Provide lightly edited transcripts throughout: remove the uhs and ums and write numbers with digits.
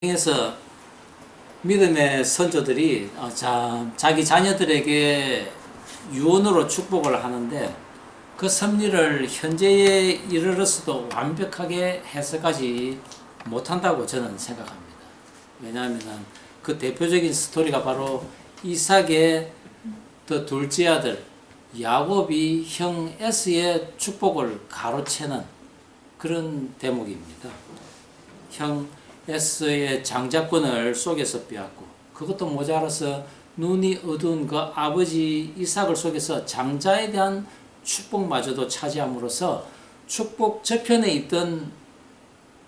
에서 믿음의 선조들이 자기 자녀들에게 유언으로 축복을 하는데 그 섭리를 현재에 이르러서도 완벽하게 해석하지 못한다고 저는 생각합니다. 왜냐하면 그 대표적인 스토리가 바로 이삭의 둘째 아들 야곱이 형 에서의 축복을 가로채는 그런 대목입니다. 형 에서의 장자권을 속에서 빼앗고 그것도 모자라서 눈이 어두운 그 아버지 이삭을 속에서 장자에 대한 축복마저도 차지함으로써 축복 저편에 있던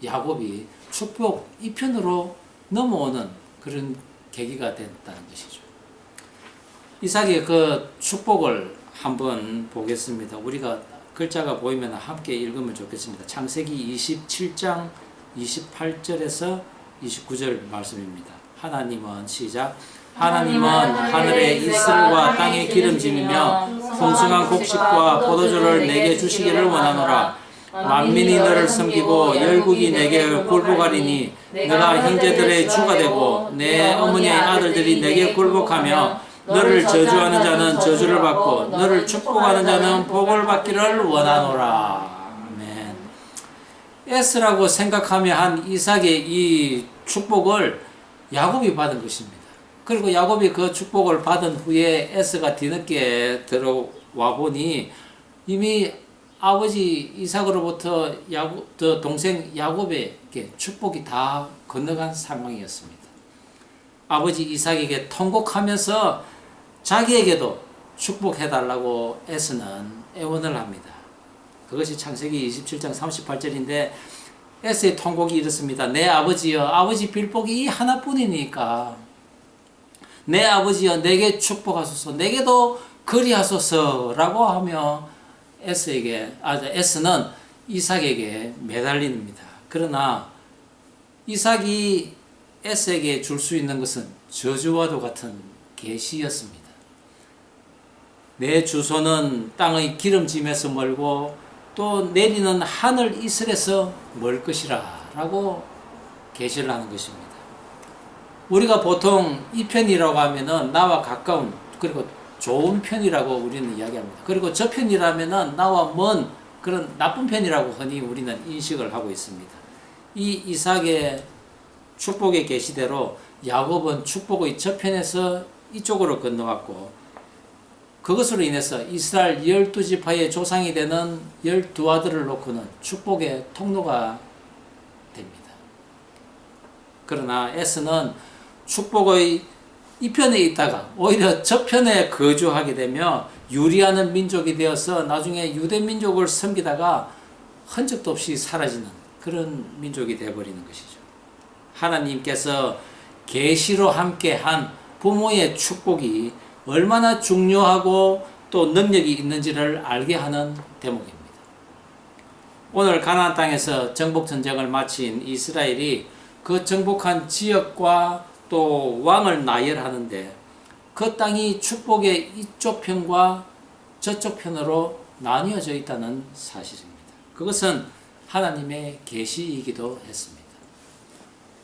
야곱이 축복 이편으로 넘어오는 그런 계기가 됐다는 것이죠. 이삭의 그 축복을 한번 보겠습니다. 우리가 글자가 보이면 함께 읽으면 좋겠습니다. 창세기 27장 28절에서 29절 말씀입니다. 하나님은 시작. 하나님은 하늘의 이슬과 땅의 기름짐이며 풍성한 곡식과 포도주를 내게 주시기를 원하노라. 만민이 너를 섬기고 열국이 내게 굴복하리니 너가 형제들의 주가 되고 내 어머니의 아들들이 내게 굴복하며 너를 저주하는 자는 저주를 받고 너를 축복하는 자는 복을 받기를 원하노라. 에스라고 생각하며 한 이삭의 이 축복을 야곱이 받은 것입니다. 그리고 야곱이 그 축복을 받은 후에 에스가 뒤늦게 들어와 보니 이미 아버지 이삭으로부터 동생 야곱에게 축복이 다 건너간 상황이었습니다. 아버지 이삭에게 통곡하면서 자기에게도 축복해달라고 에스는 애원을 합니다. 그것이 창세기 27장 38절인데 에스의 통곡이 이렇습니다. 내 아버지여, 아버지 빌복이 이 하나뿐이니까 내 아버지여 내게 축복하소서, 내게도 그리하소서라고 하며 에스는 이삭에게 매달립니다. 그러나 이삭이 에스에게 줄 수 있는 것은 저주와도 같은 계시였습니다. 내 주소는 땅의 기름짐에서 멀고 또 내리는 하늘 이슬에서 멀 것이라 라고 계시를 하는 것입니다. 우리가 보통 이 편이라고 하면은 나와 가까운 그리고 좋은 편이라고 우리는 이야기합니다. 그리고 저 편이라면은 나와 먼 그런 나쁜 편이라고 흔히 우리는 인식을 하고 있습니다. 이 이삭의 축복의 계시대로 야곱은 축복의 저편에서 이쪽으로 건너왔고 그것으로 인해서 이스라엘 12지파의 조상이 되는 12아들을 놓고는 축복의 통로가 됩니다. 그러나 에스는 축복의 이편에 있다가 오히려 저편에 거주하게 되며 유리하는 민족이 되어서 나중에 유대민족을 섬기다가 흔적도 없이 사라지는 그런 민족이 되어버리는 것이죠. 하나님께서 계시로 함께한 부모의 축복이 얼마나 중요하고 또 능력이 있는지를 알게 하는 대목입니다. 오늘 가나안 땅에서 정복전쟁을 마친 이스라엘이 그 정복한 지역과 또 왕을 나열하는데 그 땅이 축복의 이쪽 편과 저쪽 편으로 나뉘어져 있다는 사실입니다. 그것은 하나님의 계시이기도 했습니다.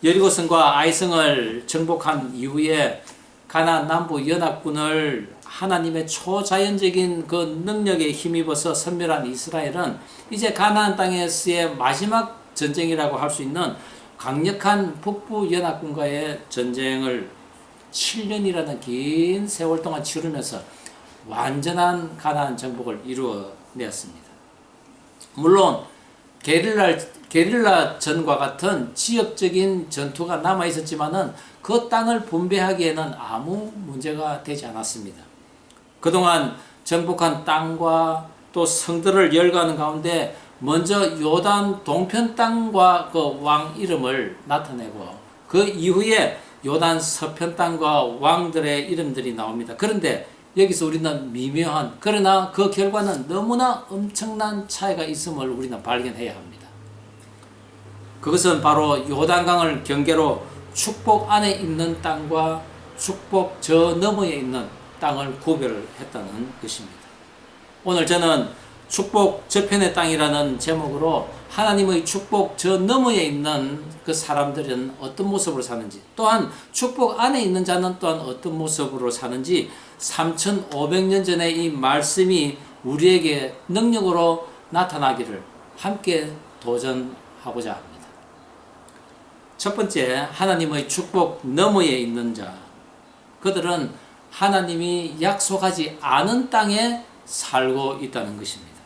여리고성과 아이성을 정복한 이후에 가나안 남부 연합군을 하나님의 초자연적인 그 능력에 힘입어서 선멸한 이스라엘은 이제 가나안 땅에서의 마지막 전쟁이라고 할 수 있는 강력한 북부 연합군과의 전쟁을 7년이라는 긴 세월 동안 치르면서 완전한 가나안 정복을 이루어냈습니다. 물론 게릴라전과 같은 지역적인 전투가 남아 있었지만은 그 땅을 분배하기에는 아무 문제가 되지 않았습니다. 그동안 정복한 땅과 또 성들을 열거하는 가운데 먼저 요단 동편 땅과 그 왕 이름을 나타내고 그 이후에 요단 서편 땅과 왕들의 이름들이 나옵니다. 그런데 여기서 우리는 미묘한 그러나 그 결과는 너무나 엄청난 차이가 있음을 우리는 발견해야 합니다. 그것은 바로 요단강을 경계로 축복 안에 있는 땅과 축복 저 너머에 있는 땅을 구별했다는 것입니다. 오늘 저는 축복 저편의 땅이라는 제목으로 하나님의 축복 저 너머에 있는 그 사람들은 어떤 모습으로 사는지, 또한 축복 안에 있는 자는 또한 어떤 모습으로 사는지 3500년 전에 이 말씀이 우리에게 능력으로 나타나기를 함께 도전하고자 합니다. 첫 번째, 하나님의 축복 너머에 있는 자. 그들은 하나님이 약속하지 않은 땅에 살고 있다는 것입니다.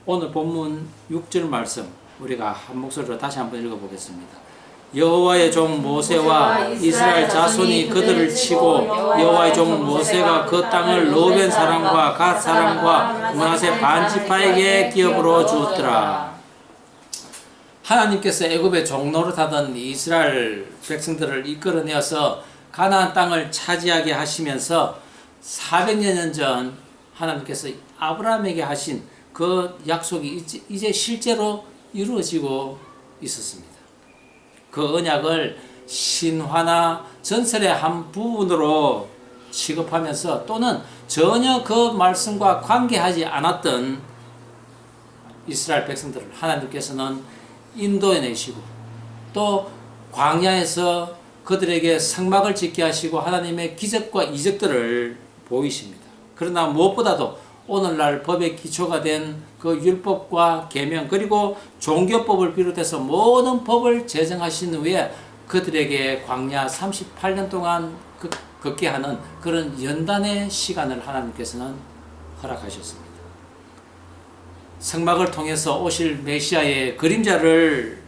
오늘 본문 6절 말씀 우리가 한 목소리로 다시 한번 읽어보겠습니다. 여호와의 종 모세와 이스라엘 자손이 그들을 치고 여호와의 종 모세가 그 땅을 르우벤 사람과 갓 사람과 므낫세 반지파에게 기업으로 주었더라. 하나님께서 애굽의 종노릇하던 이스라엘 백성들을 이끌어내어서 가나안 땅을 차지하게 하시면서 400년 전 하나님께서 아브라함에게 하신 그 약속이 이제 실제로 이루어지고 있었습니다. 그 언약을 신화나 전설의 한 부분으로 취급하면서 또는 전혀 그 말씀과 관계하지 않았던 이스라엘 백성들을 하나님께서는 인도해내시고 또 광야에서 그들에게 성막을 짓게 하시고 하나님의 기적과 이적들을 보이십니다. 그러나 무엇보다도 오늘날 법의 기초가 된 그 율법과 계명 그리고 종교법을 비롯해서 모든 법을 제정하신 후에 그들에게 광야 38년 동안 걷게 하는 그런 연단의 시간을 하나님께서는 허락하셨습니다. 성막을 통해서 오실 메시아의 그림자를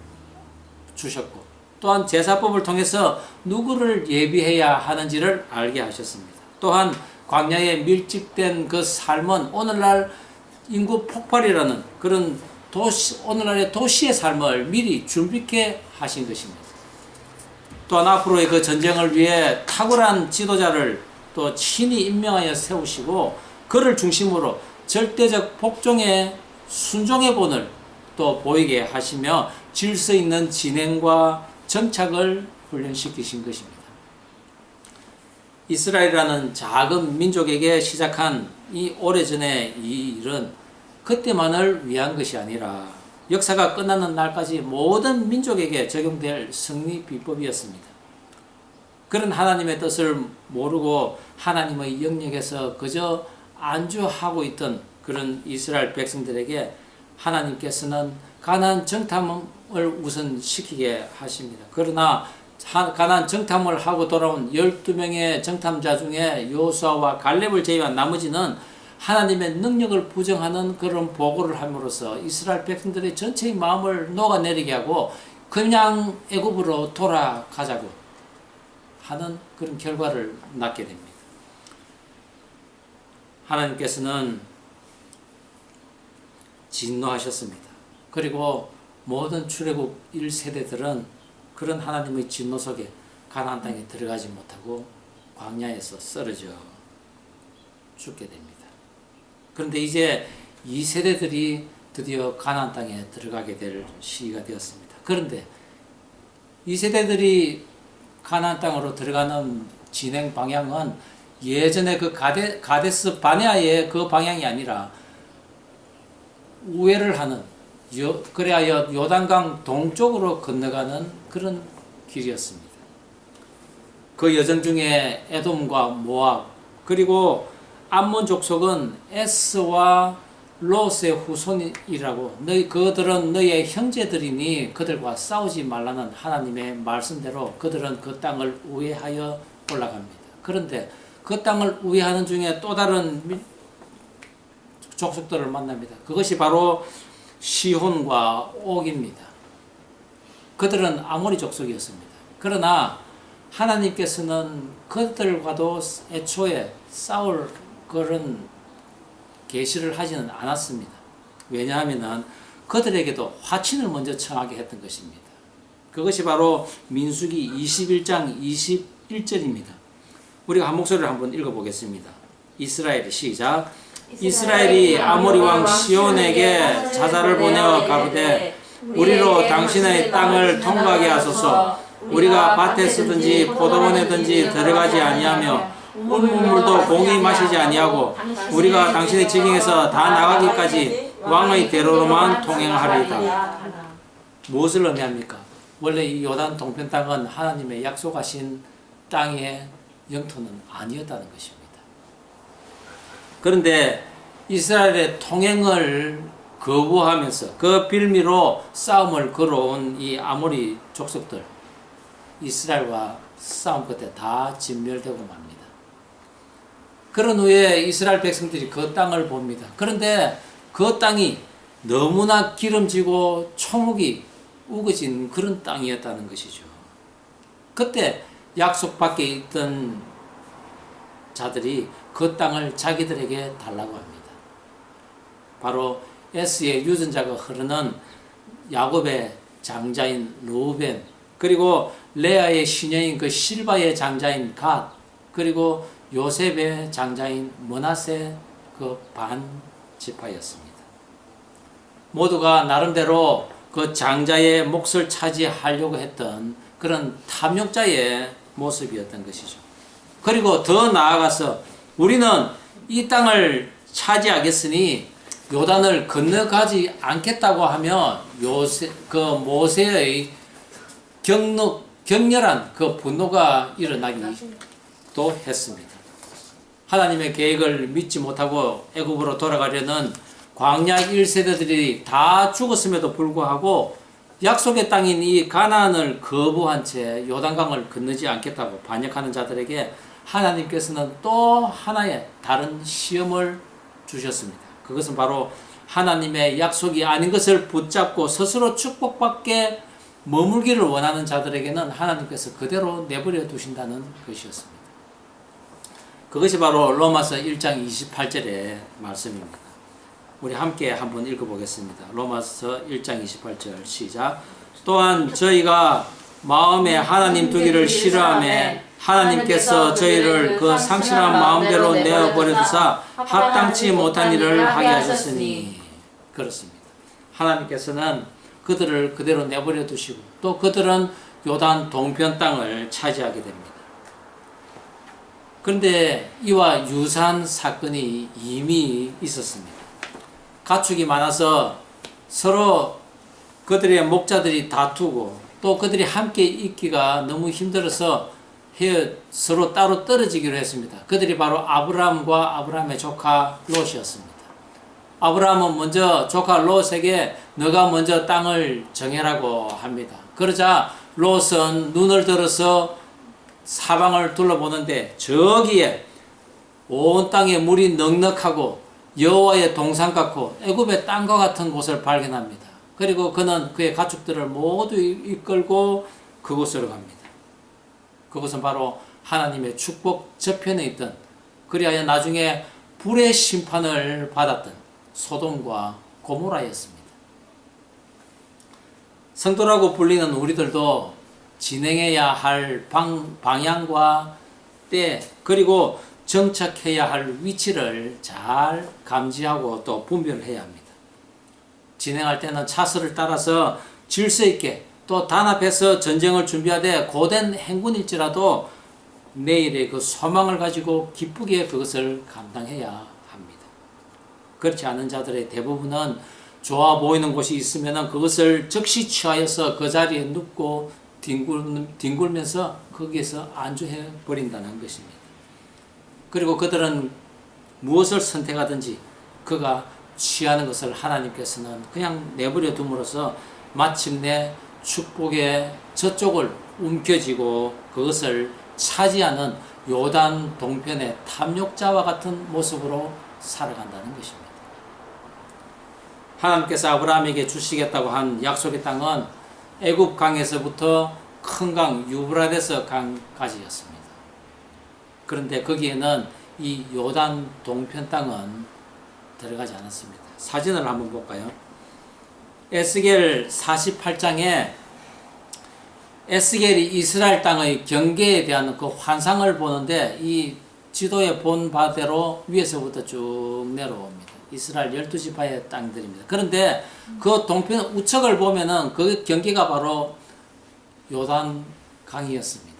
주셨고 또한 제사법을 통해서 누구를 예비해야 하는지를 알게 하셨습니다. 또한 광야에 밀집된 그 삶은 오늘날 인구 폭발이라는 그런 오늘날의 도시의 삶을 미리 준비케 하신 것입니다. 또한 앞으로의 그 전쟁을 위해 탁월한 지도자를 또 친히 임명하여 세우시고 그를 중심으로 절대적 복종의 순종의 본을 또 보이게 하시며 질서 있는 진행과 정착을 훈련시키신 것입니다. 이스라엘이라는 작은 민족에게 시작한 이 오래전의 이 일은 그때만을 위한 것이 아니라 역사가 끝나는 날까지 모든 민족에게 적용될 승리 비법이었습니다. 그런 하나님의 뜻을 모르고 하나님의 영역에서 그저 안주하고 있던 그런 이스라엘 백성들에게 하나님께서는 가나안 정탐을 우선 시키게 하십니다. 그러나 가나안 정탐을 하고 돌아온 12명의 정탐자 중에 여호수아와 갈렙을 제외한 나머지는 하나님의 능력을 부정하는 그런 보고를 함으로써 이스라엘 백성들의 전체의 마음을 녹아내리게 하고 그냥 애굽으로 돌아가자고 하는 그런 결과를 낳게 됩니다. 하나님께서는 진노하셨습니다. 그리고 모든 출애굽 1세대들은 그런 하나님의 진노 속에 가나안 땅에 들어가지 못하고 광야에서 쓰러져 죽게 됩니다. 그런데 이제 2세대들이 드디어 가나안 땅에 들어가게 될 시기가 되었습니다. 그런데 2세대들이 가나안 땅으로 들어가는 진행 방향은 예전에 그 가데스 바네아의 그 방향이 아니라 우회를 하는 그래야 요단강 동쪽으로 건너가는 그런 길이었습니다. 그 여정 중에 에돔과 모압 그리고 암몬 족속은 에스와 롯의 후손이라고 그들은 너희의 형제들이니 그들과 싸우지 말라는 하나님의 말씀대로 그들은 그 땅을 우회하여 올라갑니다. 그런데 그 땅을 우회하는 중에 또 다른 족속들을 만납니다. 그것이 바로 시혼과 옥입니다. 그들은 아모리 족속이었습니다. 그러나 하나님께서는 그들과도 애초에 싸울 그런 계시를 하지는 않았습니다. 왜냐하면 그들에게도 화친을 먼저 청하게 했던 것입니다. 그것이 바로 민수기 21장 21절입니다. 우리가 한 목소리를 한번 읽어보겠습니다. 이스라엘이 시작. 이스라엘이 아모리 왕 시온에게 자자를 보내어 가로되 우리로 당신의 땅을 통과하게 하소서. 우리가 밭에 쓰든지 포도원에든지 들어가지 아니하며 운문물도 공히 마시지 아니하고 우리가 당신의 지경에서 다 나가기까지 왕의 대로로만 통행하리이다. 무엇을 의미합니까? 원래 이 요단 동편 땅은 하나님의 약속하신 땅의 영토는 아니었다는 것입니다. 그런데 이스라엘의 통행을 거부하면서 그 빌미로 싸움을 걸어온 이 아모리 족속들, 이스라엘과 싸움 끝에 다 진멸되고 맙니다. 그런 후에 이스라엘 백성들이 그 땅을 봅니다. 그런데 그 땅이 너무나 기름지고 초목이 우거진 그런 땅이었다는 것이죠. 그때 약속 밖에 있던 자들이 그 땅을 자기들에게 달라고 합니다. 바로 에스의 유전자가 흐르는 야곱의 장자인 루벤, 그리고 레아의 시녀인 그 실바의 장자인 갓, 그리고 요셉의 장자인 므낫세 그 반 지파였습니다. 모두가 나름대로 그 장자의 몫을 차지하려고 했던 그런 탐욕자의 모습이었던 것이죠. 그리고 더 나아가서 우리는 이 땅을 차지하겠으니 요단을 건너가지 않겠다고 하며 모세의 격렬한 그 분노가 일어나기도 했습니다. 하나님의 계획을 믿지 못하고 애굽으로 돌아가려는 광야 1세대들이 다 죽었음에도 불구하고 약속의 땅인 이 가나안을 거부한 채 요단강을 건너지 않겠다고 반역하는 자들에게 하나님께서는 또 하나의 다른 시험을 주셨습니다. 그것은 바로 하나님의 약속이 아닌 것을 붙잡고 스스로 축복받게 머물기를 원하는 자들에게는 하나님께서 그대로 내버려 두신다는 것이었습니다. 그것이 바로 로마서 1장 28절의 말씀입니다. 우리 함께 한번 읽어보겠습니다. 로마서 1장 28절 시작. 또한 저희가 마음에 하나님 두기를 싫어하며 하나님께서 저희를 그 상실한 마음대로 내어버려 두사 합당치 못한 일을 하게 하셨으니. 그렇습니다. 하나님께서는 그들을 그대로 내버려 두시고 또 그들은 요단 동편 땅을 차지하게 됩니다. 그런데 이와 유사한 사건이 이미 있었습니다. 가축이 많아서 서로 그들의 목자들이 다투고 또 그들이 함께 있기가 너무 힘들어서 서로 따로 떨어지기로 했습니다. 그들이 바로 아브라함과 아브라함의 조카 롯이었습니다. 아브라함은 먼저 조카 롯에게 너가 먼저 땅을 정해라고 합니다. 그러자 롯은 눈을 들어서 사방을 둘러보는데 저기에 온 땅에 물이 넉넉하고 여호와의 동산 같고 애굽의 땅과 같은 곳을 발견합니다. 그리고 그는 그의 가축들을 모두 이끌고 그곳으로 갑니다. 그것은 바로 하나님의 축복 저편에 있던, 그리하여 나중에 불의 심판을 받았던 소돔과 고모라였습니다. 성도라고 불리는 우리들도 진행해야 할 방향과 때, 그리고 정착해야 할 위치를 잘 감지하고 또 분별해야 합니다. 진행할 때는 차선을 따라서 질서 있게 또 단합해서 전쟁을 준비하되 고된 행군일지라도 내일의 그 소망을 가지고 기쁘게 그것을 감당해야 합니다. 그렇지 않은 자들의 대부분은 좋아 보이는 곳이 있으면 그것을 즉시 취하여서 그 자리에 눕고 뒹굴면서 거기에서 안주해 버린다는 것입니다. 그리고 그들은 무엇을 선택하든지 그가 취하는 것을 하나님께서는 그냥 내버려 둠으로써 마침내 축복의 저쪽을 움켜쥐고 그것을 차지하는 요단 동편의 탐욕자와 같은 모습으로 살아간다는 것입니다. 하나님께서 아브라함에게 주시겠다고 한 약속의 땅은 애굽 강에서부터 큰 강 유브라데스 강까지였습니다. 그런데 거기에는 이 요단 동편 땅은 들어가지 않았습니다. 사진을 한번 볼까요? 에스겔 48장에 에스겔이 이스라엘 땅의 경계에 대한 그 환상을 보는데 이 지도에 본 바대로 위에서부터 쭉 내려옵니다. 이스라엘 12지파의 땅들입니다. 그런데 그 동편 우측을 보면은 그 경계가 바로 요단 강이었습니다.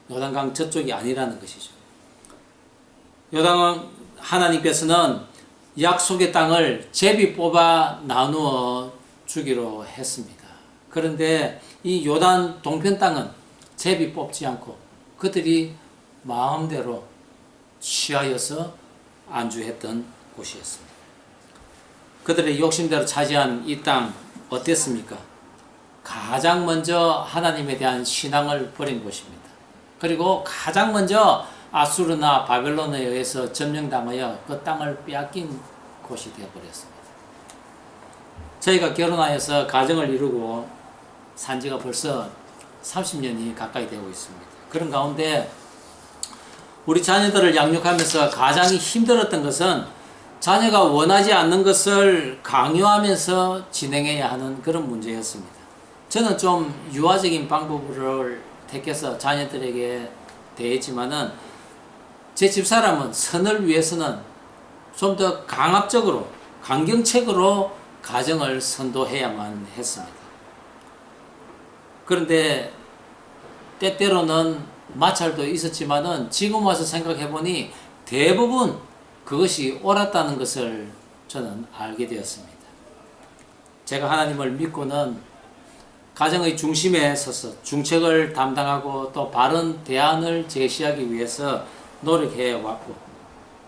요단강 저쪽이 아니라는 것이죠. 요단 하나님께서는 약속의 땅을 제비 뽑아 나누어 주기로 했습니다. 그런데 이 요단 동편 땅은 제비 뽑지 않고 그들이 마음대로 취하여서 안주했던 곳이었습니다. 그들의 욕심대로 차지한 이 땅 어땠습니까? 가장 먼저 하나님에 대한 신앙을 버린 곳입니다. 그리고 가장 먼저 아수르나 바벨론에 의해서 점령당하여 그 땅을 빼앗긴 곳이 되어버렸습니다. 저희가 결혼하여서 가정을 이루고 산 지가 벌써 30년이 가까이 되고 있습니다. 그런 가운데 우리 자녀들을 양육하면서 가장 힘들었던 것은 자녀가 원하지 않는 것을 강요하면서 진행해야 하는 그런 문제였습니다. 저는 좀 유아적인 방법을 택해서 자녀들에게 대했지만은 제 집사람은 선을 위해서는 좀 더 강압적으로 강경책으로 가정을 선도해야만 했습니다. 그런데 때때로는 마찰도 있었지만은 지금 와서 생각해보니 대부분 그것이 옳았다는 것을 저는 알게 되었습니다. 제가 하나님을 믿고는 가정의 중심에 서서 중책을 담당하고 또 바른 대안을 제시하기 위해서 노력해 왔고,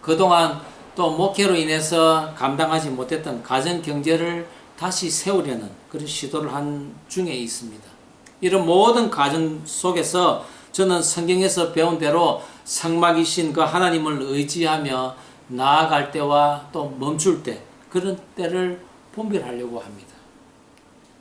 그동안 또 목회로 인해서 감당하지 못했던 가정 경제를 다시 세우려는 그런 시도를 한 중에 있습니다. 이런 모든 과정 속에서 저는 성경에서 배운 대로 성막이신 그 하나님을 의지하며 나아갈 때와 또 멈출 때, 그런 때를 분별하려고 합니다.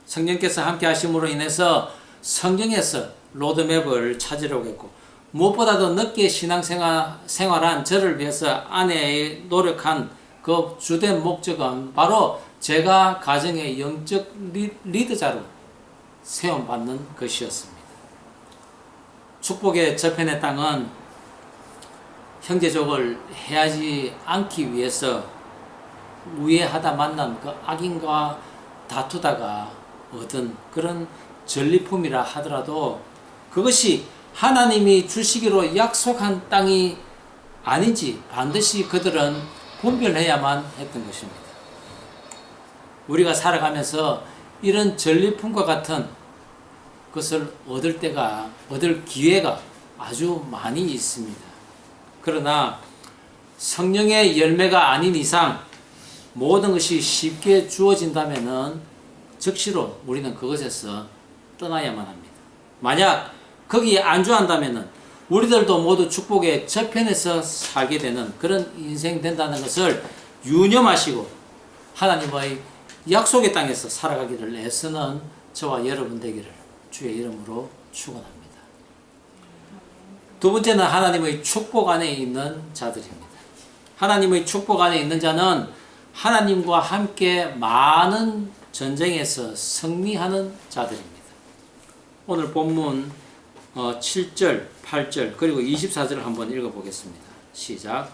성령께서 함께 하심으로 인해서 성경에서 로드맵을 찾으려고 했고, 무엇보다도 늦게 신앙생활한 저를 위해서 아내의 노력한 그 주된 목적은 바로 제가 가정의 영적 리더자로 세움받는 것이었습니다. 축복의 저편의 땅은 형제족을 해하지 않기 위해서 우애하다 만난 그 악인과 다투다가 얻은 그런 전리품이라 하더라도 그것이 하나님이 주시기로 약속한 땅이 아닌지 반드시 그들은 분별해야만 했던 것입니다. 우리가 살아가면서 이런 전리품과 같은 것을 얻을 기회가 아주 많이 있습니다. 그러나 성령의 열매가 아닌 이상 모든 것이 쉽게 주어진다면은 즉시로 우리는 그것에서 떠나야만 합니다. 만약 거기에 안주한다면은 우리들도 모두 축복의 저편에서 살게 되는 그런 인생 된다는 것을 유념하시고 하나님의 약속의 땅에서 살아가기를 애쓰는 저와 여러분 되기를 주의 이름으로 축원합니다. 두 번째는 하나님의 축복 안에 있는 자들입니다. 하나님의 축복 안에 있는 자는 하나님과 함께 많은 전쟁에서 승리하는 자들입니다. 오늘 본문 7절, 8절 그리고 24절을 한번 읽어보겠습니다. 시작.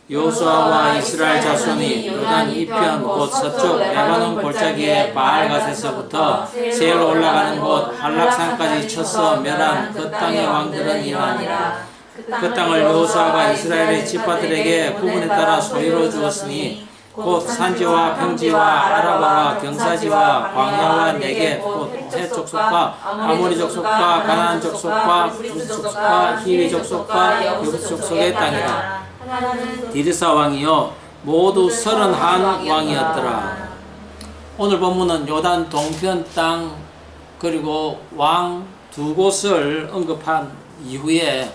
여호수아와 이스라엘 자손이 요단 이편 곧 서쪽 레바논 골짜기의 바알갓에서부터 제일 올라가는 곳 한락산까지 쳐서 멸한 그 땅의 왕들은 이러하니라. 그 땅을 여호수아가 이스라엘의 지파들에게 구분에 따라 소유로 주었으니 곧 산지와 평지와 아라바와 경사지와 광야와 네겝 곧 헷 족속과 아모리 족속과 가나안 족속과 붓 족속과 히위 족속과 여붓 족속의 땅이라. 디르사 왕이요 모두 31 왕이었더라. 오늘 본문은 요단 동편 땅 그리고 왕 두 곳을 언급한 이후에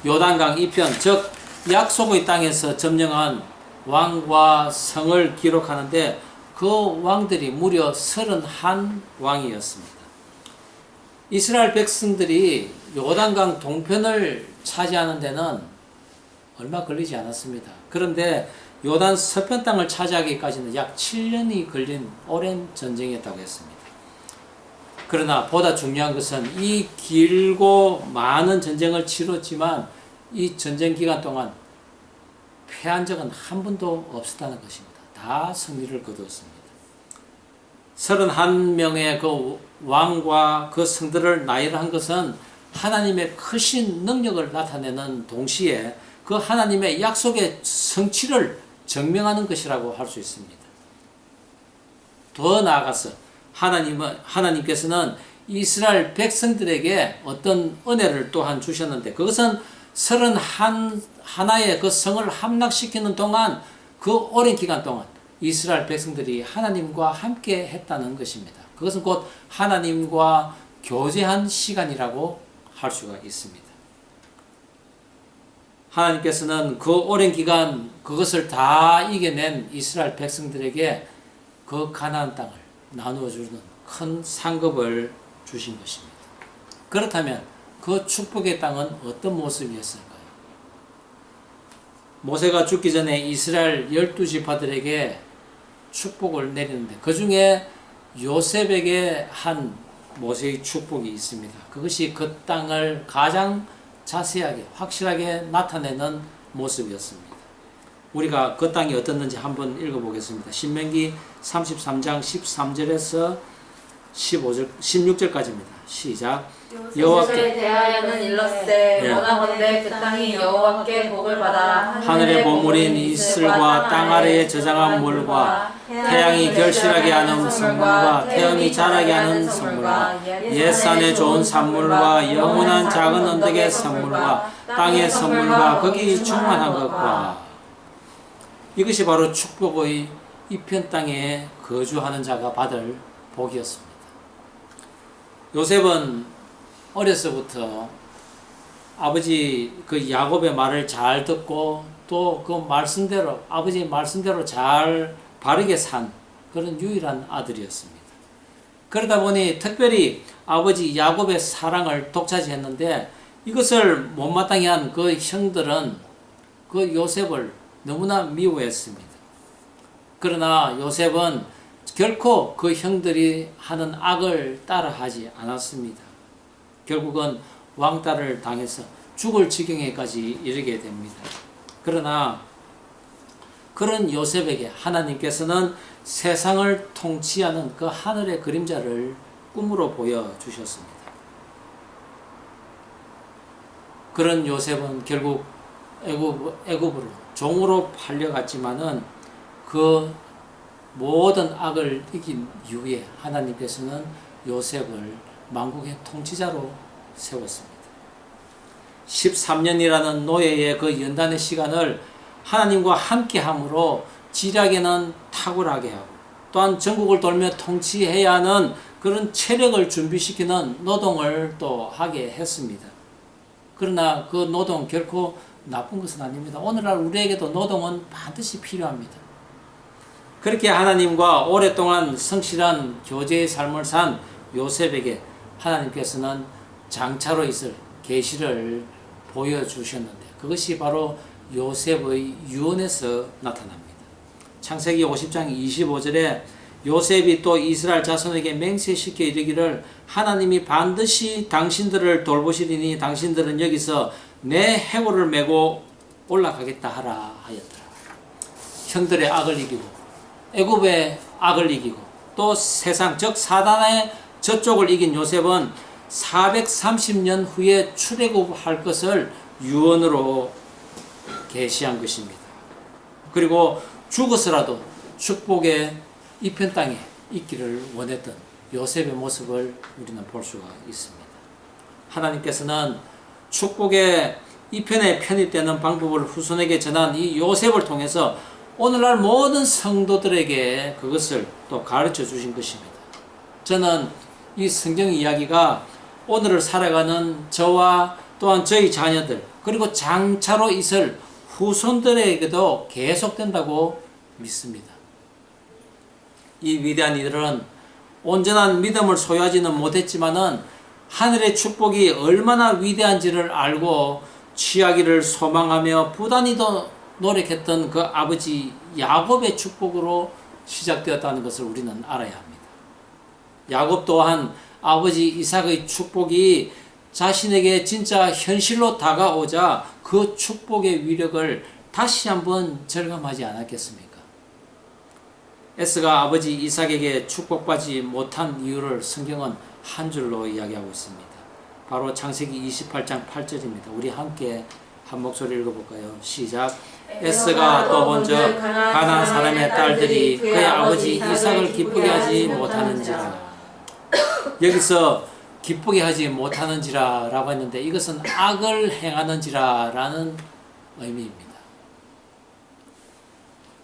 요단강 이편 즉 약속의 땅에서 점령한 왕과 성을 기록하는데 그 왕들이 무려 31 왕이었습니다. 이스라엘 백성들이 요단강 동편을 차지하는 데는 얼마 걸리지 않았습니다. 그런데 요단 서편 땅을 차지하기까지는 약 7년이 걸린 오랜 전쟁이었다고 했습니다. 그러나 보다 중요한 것은 이 길고 많은 전쟁을 치렀지만 이 전쟁 기간 동안 패한 적은 한 번도 없었다는 것입니다. 다 승리를 거두었습니다. 31명의 그 왕과 그 성들을 나열한 것은 하나님의 크신 능력을 나타내는 동시에 그 하나님의 약속의 성취를 증명하는 것이라고 할 수 있습니다. 더 나아가서 하나님께서는 이스라엘 백성들에게 어떤 은혜를 또한 주셨는데, 그것은 31의 그 성을 함락시키는 동안, 그 오랜 기간 동안 이스라엘 백성들이 하나님과 함께 했다는 것입니다. 그것은 곧 하나님과 교제한 시간이라고 할 수가 있습니다. 하나님께서는 그 오랜 기간 그것을 다 이겨낸 이스라엘 백성들에게 그 가나안 땅을 나누어 주는 큰 상급을 주신 것입니다. 그렇다면 그 축복의 땅은 어떤 모습이었을까요? 모세가 죽기 전에 이스라엘 12지파들에게 축복을 내리는데, 그 중에 요셉에게 한 모세의 축복이 있습니다. 그것이 그 땅을 가장 자세하게 확실하게 나타내는 모습이었습니다. 우리가 그 땅이 어떻는지 한번 읽어보겠습니다. 신명기 33장 13절에서 16절까지입니다. 시작. 여호와께 대하여는 일렀으되 원하건대 그 땅이 여호와께 복을 받아 하늘의 보물인 이슬과 땅 아래에 저장한 물과 태양이 결실하게 하는 성물과 태음이 자라게 하는 성물과 옛산의 좋은 산물과 영원한 작은 언덕의 성물과 땅의 성물과 거기 충만한 것과, 이것이 바로 축복의 이편 땅에 거주하는 자가 받을 복이었습니다. 요셉은 어려서부터 아버지 그 야곱의 말을 잘 듣고 또 그 말씀대로, 아버지 말씀대로 잘 바르게 산 그런 유일한 아들이었습니다. 그러다 보니 특별히 아버지 야곱의 사랑을 독차지했는데, 이것을 못마땅히 한 그 형들은 그 요셉을 너무나 미워했습니다. 그러나 요셉은 결코 그 형들이 하는 악을 따라하지 않았습니다. 결국은 왕따를 당해서 죽을 지경에까지 이르게 됩니다. 그러나 그런 요셉에게 하나님께서는 세상을 통치하는 그 하늘의 그림자를 꿈으로 보여주셨습니다. 그런 요셉은 결국 애굽으로 종으로 팔려갔지만은 그 모든 악을 이긴 이후에 하나님께서는 요셉을 만국의 통치자로 세웠습니다. 13년이라는 노예의 그 연단의 시간을 하나님과 함께함으로 지략에는 탁월하게 하고, 또한 전국을 돌며 통치해야 하는 그런 체력을 준비시키는 노동을 또 하게 했습니다. 그러나 그 노동 결코 나쁜 것은 아닙니다. 오늘날 우리에게도 노동은 반드시 필요합니다. 그렇게 하나님과 오랫동안 성실한 교제의 삶을 산 요셉에게 하나님께서는 장차로 있을 계시를 보여주셨는데, 그것이 바로 요셉의 유언에서 나타납니다. 창세기 50장 25절에 요셉이 또 이스라엘 자손에게 맹세시켜 이르기를 하나님이 반드시 당신들을 돌보시리니 당신들은 여기서 내 해골을 메고 올라가겠다 하라 하였더라. 형들의 악을 이기고 애굽의 악을 이기고 또 세상 즉 사단의 저쪽을 이긴 요셉은 430년 후에 출애굽할 것을 유언으로 계시한 것입니다. 그리고 죽어서라도 축복의 이편 땅에 있기를 원했던 요셉의 모습을 우리는 볼 수가 있습니다. 하나님께서는 축복의 이편에 편입되는 방법을 후손에게 전한 이 요셉을 통해서 오늘날 모든 성도들에게 그것을 또 가르쳐 주신 것입니다. 저는 이 성경 이야기가 오늘을 살아가는 저와 또한 저희 자녀들, 그리고 장차로 있을 후손들에게도 계속된다고 믿습니다. 이 위대한 이들은 온전한 믿음을 소유하지는 못했지만은 하늘의 축복이 얼마나 위대한지를 알고 취하기를 소망하며 부단히도 노력했던 그 아버지 야곱의 축복으로 시작되었다는 것을 우리는 알아야 합니다. 야곱 또한 아버지 이삭의 축복이 자신에게 진짜 현실로 다가오자 그 축복의 위력을 다시 한번 절감하지 않았겠습니까? 에스가 아버지 이삭에게 축복받지 못한 이유를 성경은 한 줄로 이야기하고 있습니다. 바로 창세기 28장 8절입니다. 우리 함께 한 목소리 읽어볼까요? 시작. 에스가 또 본즉 가나안 사람의 딸들이 그의 아버지 이삭을 기쁘게 하지 못하는지라. 여기서 기쁘게 하지 못하는지라 라고 했는데 이것은 악을 행하는지라 라는 의미입니다.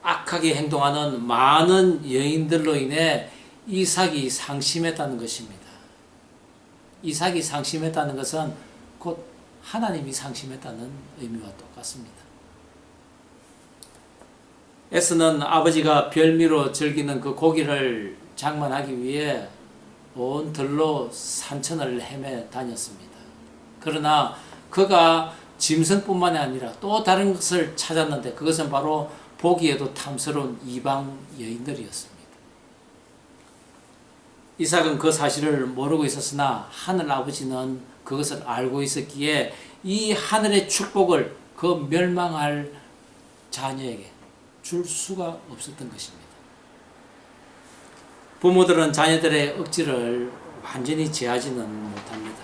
악하게 행동하는 많은 여인들로 인해 이삭이 상심했다는 것입니다. 이삭이 상심했다는 것은 곧 하나님이 상심했다는 의미와 똑같습니다. 에스는 아버지가 별미로 즐기는 그 고기를 장만하기 위해 온 들로 산천을 헤매 다녔습니다. 그러나 그가 짐승뿐만이 아니라 또 다른 것을 찾았는데 그것은 바로 보기에도 탐스러운 이방 여인들이었습니다. 이삭은 그 사실을 모르고 있었으나 하늘 아버지는 그것을 알고 있었기에 이 하늘의 축복을 그 멸망할 자녀에게 줄 수가 없었던 것입니다. 부모들은 자녀들의 억지를 완전히 제하지는 못합니다.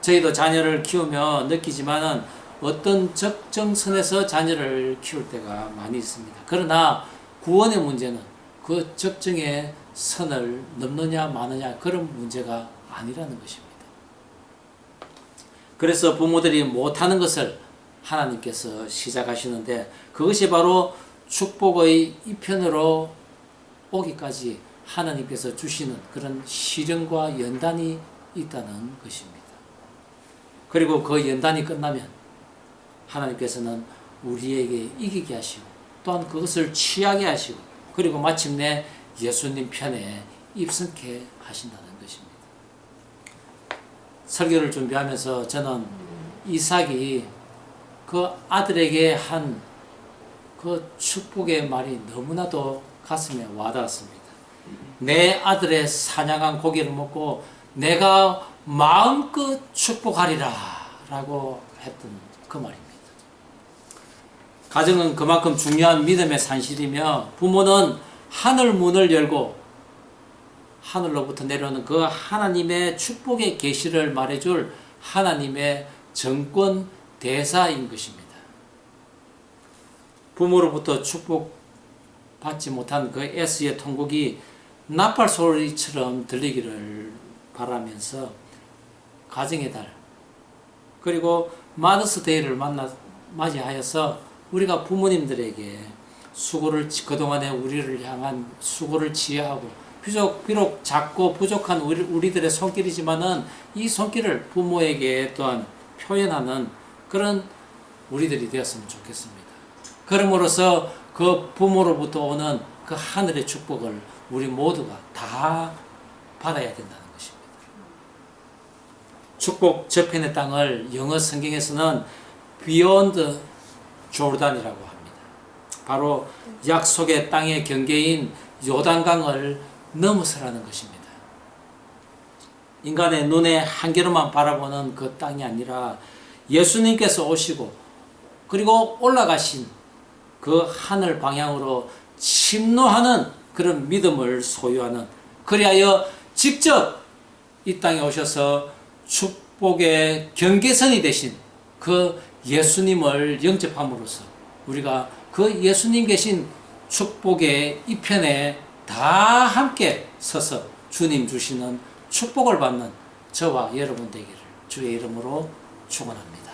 저희도 자녀를 키우며 느끼지만은 어떤 적정선에서 자녀를 키울 때가 많이 있습니다. 그러나 구원의 문제는 그 적정의 선을 넘느냐 마느냐 그런 문제가 아니라는 것입니다. 그래서 부모들이 못하는 것을 하나님께서 시작하시는데 그것이 바로 축복의 이편으로 오기까지 하나님께서 주시는 그런 시련과 연단이 있다는 것입니다. 그리고 그 연단이 끝나면 하나님께서는 우리에게 이기게 하시고 또한 그것을 취하게 하시고 그리고 마침내 예수님 편에 입성케 하신다는 것입니다. 설교를 준비하면서 저는 이삭이 그 아들에게 한 그 축복의 말이 너무나도 가슴에 와닿았습니다. 내 아들의 사냥한 고기를 먹고 내가 마음껏 축복하리라 라고 했던 그 말입니다. 가정은 그만큼 중요한 믿음의 산실이며 부모는 하늘 문을 열고 하늘로부터 내려오는 그 하나님의 축복의 계시를 말해줄 하나님의 정권 대사인 것입니다. 부모로부터 축복받지 못한 그 에스의 통곡이 나팔 소리처럼 들리기를 바라면서 가정의 달 그리고 마더스데이를 맞이하여서 우리가 부모님들에게 수고를 그동안에 우리를 향한 수고를 지혜하고 비록 작고 부족한 우리들의 손길이지만은 이 손길을 부모에게 또한 표현하는 그런 우리들이 되었으면 좋겠습니다. 그럼으로써 그 부모로부터 오는 그 하늘의 축복을 우리 모두가 다 받아야 된다는 것입니다. 축복 저편의 땅을 영어 성경에서는 Beyond Jordan이라고 합니다. 바로 약속의 땅의 경계인 요단강을 넘어서라는 것입니다. 인간의 눈에 한계로만 바라보는 그 땅이 아니라 예수님께서 오시고 그리고 올라가신 그 하늘 방향으로 침노하는 그런 믿음을 소유하는 그리하여 직접 이 땅에 오셔서 축복의 경계선이 되신 그 예수님을 영접함으로써 우리가 그 예수님 계신 축복의 이편에 다 함께 서서 주님 주시는 축복을 받는 저와 여러분 되기를 주의 이름으로 축원합니다.